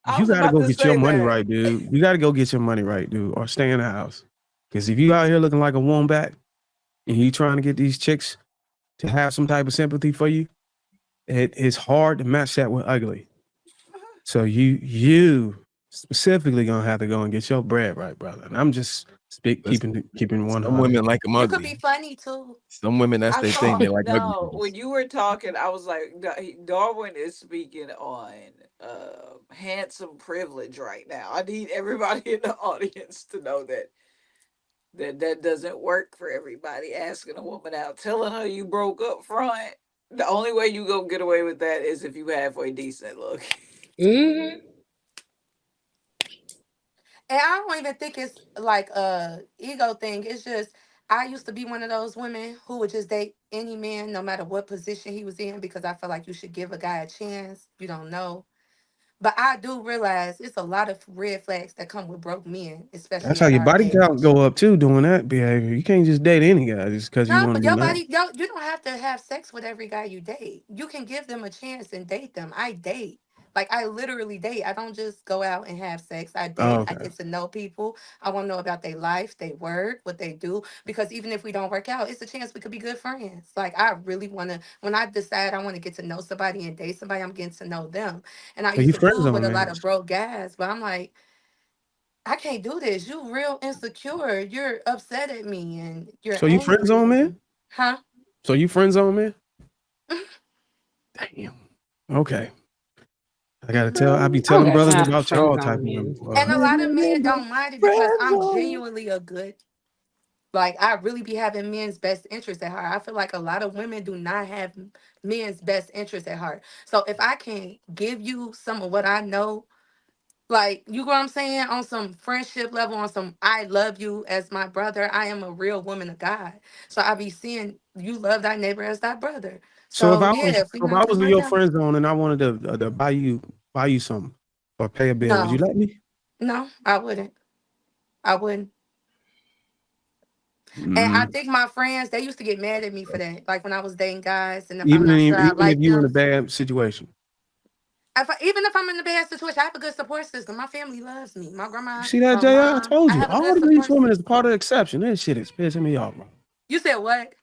I You was gotta about go to get your say money that. right, dude. You gotta go get your money right, dude, or stay in the house. Because if you out here looking like a wombat and you trying to get these chicks to have some type of sympathy for you, it's hard to match that with ugly. So you specifically gonna have to go and get your bread right, brother. And I'm just Listen, keeping some 100. women like them You could be ugly. funny too. Some women, that's I their thing. They thought like ugly no. When niggas. you were talking, I was like, Darwin is speaking on handsome privilege right now. I need everybody in the audience to know that doesn't work for everybody. Asking a woman out, telling her you broke up front. The only way you gonna get away with that is if you halfway decent look. Mm-hmm. And I don't even think it's like a ego thing. It's just I used to be one of those women who would just date any man, no matter what position he was in, because I feel like you should give a guy a chance. You don't know. But I do realize it's a lot of red flags that come with broke men, That's especially how at your our body count age. go up too, doing that behavior. You can't just date any guy just because you No, want but to do your that. body, you don't have to have sex with every guy you date. You can give them a chance and date them. I date. Like I literally date. I don't just go out and have sex. I Oh, date. I okay. get to know people. I want to know about their life, their work, what they do. Because even if we don't work out, it's a chance we could be good friends. Like I really want to. When I decide I want to get to know somebody and date somebody, I'm getting to know them. And I So used you to friend do it with zone a lot that. of broke guys, but I'm like, I can't do this. You real insecure. You're upset at me and you're So you friend zone, angry. man? Huh? So you friend zone, man? Damn. Okay. I be I don't telling got brothers time for about friend y'all type of women. zoning. Boy. And a lot of Living men in the don't mind it because friend I'm zone. genuinely a good, like, I really be having men's best interest at heart. I feel like a lot of women do not have men's best interest at heart. So if I can give you some of what I know, like, you know what I'm saying, on some friendship level, on some I love you as my brother, I am a real woman of God. So I be seeing you love thy neighbor as thy brother. So So yeah, if we if gonna I do was in right your now, friend zone and I wanted to buy you something or pay a bill, would you no, let me? no, I wouldn't. I wouldn't. And I Mm. think my friends, they used to get mad at me for that. Like when I was dating guys, and if I'm not sure I Even if like you in a them, bad situation. even if I'm in a bad situation, I have a good support system. My family loves me. My You grandma, see that, my Jr.? I mom. told I you. have a All good of these support women is system. part of the exception. That shit is pissing me off, bro. You said what?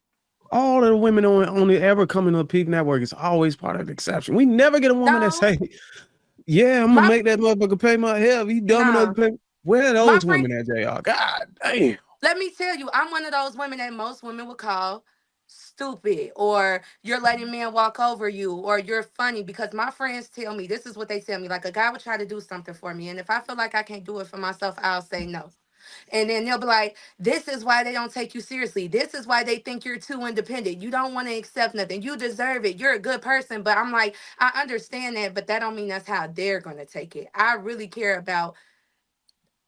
All of the women only ever coming to the Peak Network is always part of the exception. We never get a woman that No, say, "Yeah, I'm gonna my make that motherfucker pay my hell." You dumb enough to no, pay. Where are my those friend. women at, Jr.? God damn. Let me tell you, I'm one of those women that most women would call stupid, or you're letting men walk over you, or you're funny. Because my friends tell me, this is what they tell me. Like a guy would try to do something for me, and if I feel like I can't do it for myself, I'll say no. And then they'll be like, this is why they don't take you seriously. This is why they think you're too independent. You don't want to accept nothing. You deserve it. You're a good person. But I'm like, I understand that, but that don't mean that's how they're going to take it. I really care about,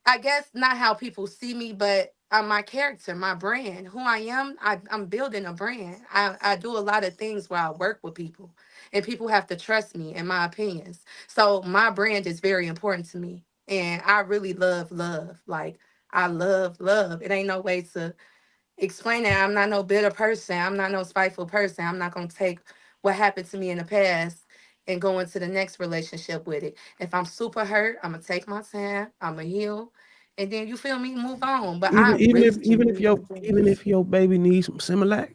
I guess, not how people see me, but my character, my brand, who I am. I'm building a brand. I do a lot of things where I work with people, and people have to trust me and my opinions. So my brand is very important to me. And I really love love. Like, I love love. It ain't no way to explain it. I'm not no bitter person. I'm not no spiteful person. I'm not going to take what happened to me in the past and go into the next relationship with it. If I'm super hurt, I'm going to take my time. I'm going to heal. And then, you feel me, move on. But I really Even if your baby needs some Similac.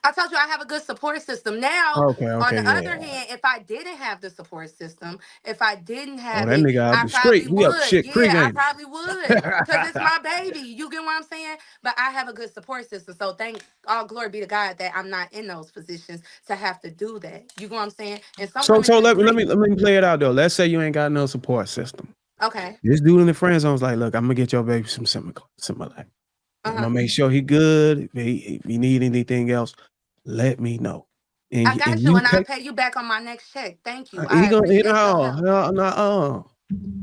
I told you I have a good support system. Now, Okay, on okay, the yeah. other hand, if I didn't have the support system, if I didn't Oh, have that it, nigga out I the street. probably He up would. shit creek, Yeah, I ain't probably would. Because it's my baby. You get what I'm saying? But I have a good support system. So thank all glory be to God that I'm not in those positions to have to do that. You get what I'm saying? And some women So just like, let me play it out though. Let's say you ain't got no support system. okay. This dude in the friend zone's like, look, I'm gonna get your baby some Similac. I'm Uh-huh. gonna make sure he good. If he need anything else, let me know. I And got you, you and I'll take pay you back on my next check. Thank you. he I gonna you appreciate your know help.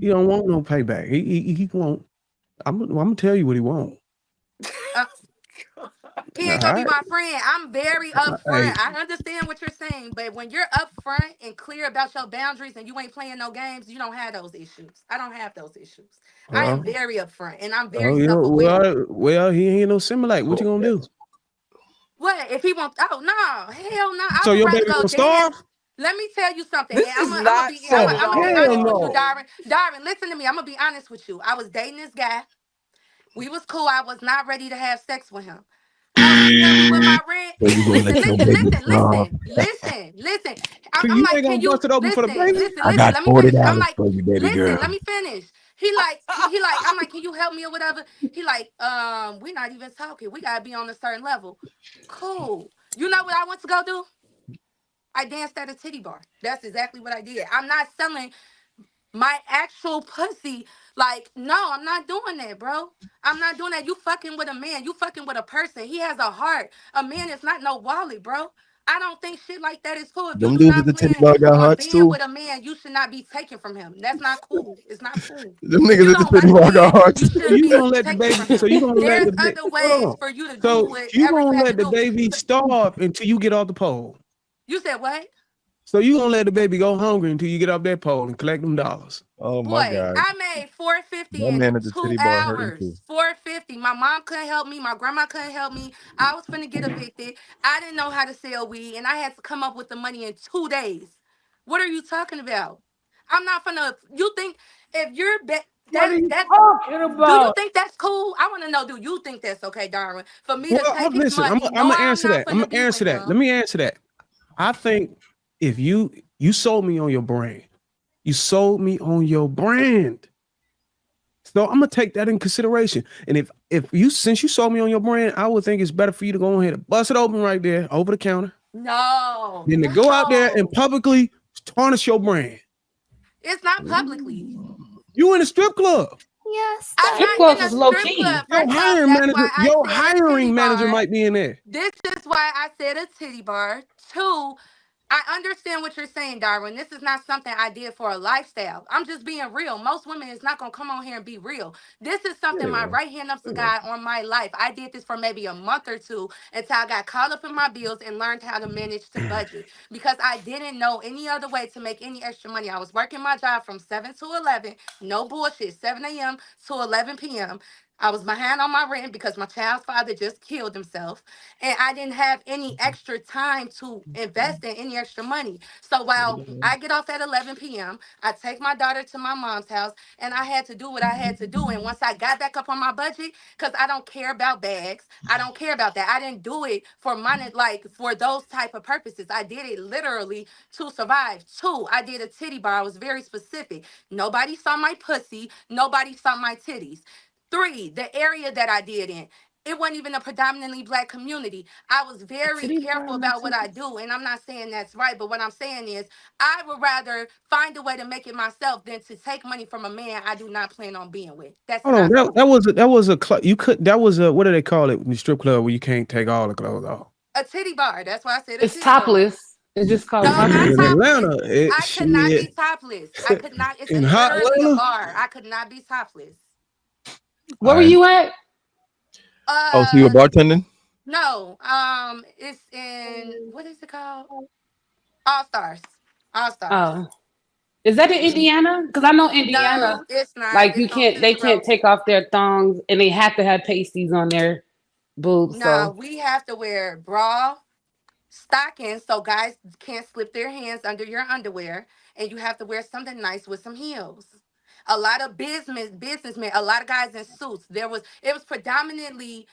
he don't want no payback. He won't. I'm gonna tell you what he want. Uh, He All ain't gonna be right. my friend. I'm very upfront. Hey, I understand what you're saying, but when you're upfront and clear about your boundaries and you ain't playing no games, you don't have those issues. I don't have those issues. I am well, very upfront and I'm oh very yeah, self-aware. he ain't no Similac. What you gonna do? What if he wants? Oh no, hell no! I So would your rather baby go gonna dance. starve? Let me tell you something, and This is I'm gonna not be I'm set gonna, at I'm gonna be all, Hell honest with you, no. Darwin. Darwin. Darwin, listen to me. I'm gonna be honest with you. I was dating this guy. We was cool. I was not ready to have sex with him. He helped me with my rent. So you gonna let Listen, your listen, baby listen, starve? listen, listen, listen. So I'm you like, ain't can gonna you bust it open for the listen, baby? listen, I listen? got Let me forty finish. I'm dollars like, for you, baby listen, girl. let me finish. I'm like, can you help me or whatever? He like, we're not even talking. We gotta be on a certain level. Cool. You know what I went to go do? I danced at a titty bar. That's exactly what I did. I'm not selling my actual pussy. Like, no, I'm not doing that, bro. I'm not doing that. You fucking with a man. You fucking with a person. He has a heart. A man is not no wallet, bro. I don't think shit like that is cool. If you Them do dudes at not the titty plan bar got on hearts being too. with a man, you should not be taken from him. That's not cool. It's not cool. Them If niggas you at the don't titty like bar got men, hearts. you So shouldn't you be gonna let the taken baby? from So him. you gonna let There's the baby? other Hold ways on. for you to do So you whatever you gonna have to let the do. baby So, starve until you get off the pole? you said what? So you gonna let the baby go hungry until you get off that pole and collect them dollars? Oh my Boy, god, I made 450 that in man at the two titty bar hurting too. hours. 450. My mom couldn't help me. My grandma couldn't help me. I was finna get evicted. I didn't know how to sell weed, and I had to come up with the money in 2 days. What are you talking about? I'm not finna. You think if you're What are you that talking do you about? think that's cool? I want to know. Do you think that's okay, Darwin, for me Well, to take his listen. money, I'm know gonna I'm answer not that. I'm finna gonna be with answer that. Let him? me answer that. I think if you sold me on your brand, you sold me on your brand. So I'm gonna take that in consideration. And if you since you sold me on your brand, I would think it's better for you to go ahead and bust it open right there over the counter No, than to go out there and no, publicly tarnish your brand. it's not publicly. You in a strip club. Yes, I'm Strip not Darwin. clubs in a is low strip key. club. First off, Your that's why I said hiring titty manager bar. might be in there. This is why I said a titty bar. Two, I understand what you're saying, Darwin. This is not something I did for a lifestyle. I'm just being real. Most women is not gonna come on here and be real. This is something my Yeah. right hand up to God on my life. I did this for maybe a month or two until I got caught up in my bills and learned how to manage to budget because I didn't know any other way to make any extra money. I was working my job from 7 to 11, no bullshit, 7 a.m. to 11 p.m. I was behind on my rent because my child's father just killed himself and I didn't have any extra time to invest in any extra money. So while I get off at 11 p.m., I take my daughter to my mom's house and I had to do what I had to do. And once I got back up on my budget, because I don't care about bags, I don't care about that. I didn't do it for money, like for those type of purposes. I did it literally to survive. Two, I did a titty bar. I was very specific. Nobody saw my pussy, nobody saw my titties. Three, the area that I did in. It wasn't even a predominantly black community. I was A very titty bar careful and no about what I titties. do. And I'm not saying that's right, but what I'm saying is I would rather find a way to make it myself than to take money from a man I do not plan on being with. That's Hold on. not That cool. was you could that was a what do they call it in the strip club where you can't take all the clothes off? A titty bar. That's why I said a It's titty bar. topless. It's just called No, not topless. In topless. Atlanta, it I could not be shit. topless. I could not. It's In hot literally a Atlanta. bar. I could not be topless. Where All were right. you at? Oh, so you were Uh, bartending? no. It's in what is it called? All Stars. All Stars. Oh, is that in Indiana? Because I know Indiana, No, it's not. like you It's on can't, they Cicero. can't take off their thongs, and they have to have pasties on their boobs. No, So we have to wear bra, stockings, so guys can't slip their hands under your underwear, and you have to wear something nice with some heels. A lot of businessmen, a lot of guys in suits. It was predominantly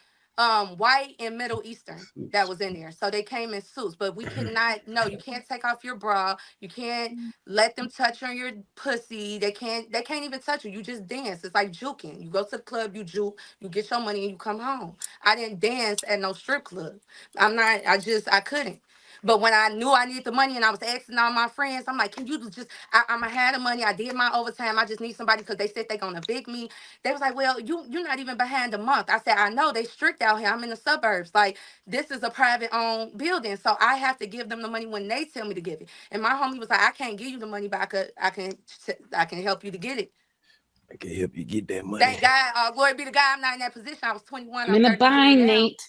white and Middle Eastern that was in there. So they came in suits, but we could not. No, you can't take off your bra. You can't let them touch on your pussy. They can't even touch you. You just dance. It's like juking. You go to the club, you juke, you get your money and you come home. I didn't dance at no strip club. I couldn't. But when I knew I needed the money and I was asking all my friends, I'm like, can you just, I'm had the money. I did my overtime. I just need somebody because they said they're going to evict me. They was like, well, you're not even behind a month. I said, I know they strict out here. I'm in the suburbs. Like, this is a private owned building. So I have to give them the money when they tell me to give it. And my homie was like, I can't give you the money, but I can help you to get it. I can help you get that money. Thank God. Glory be to God. I'm not in that position. I was 21. I'm I'm in a 33 bind, now. Nate.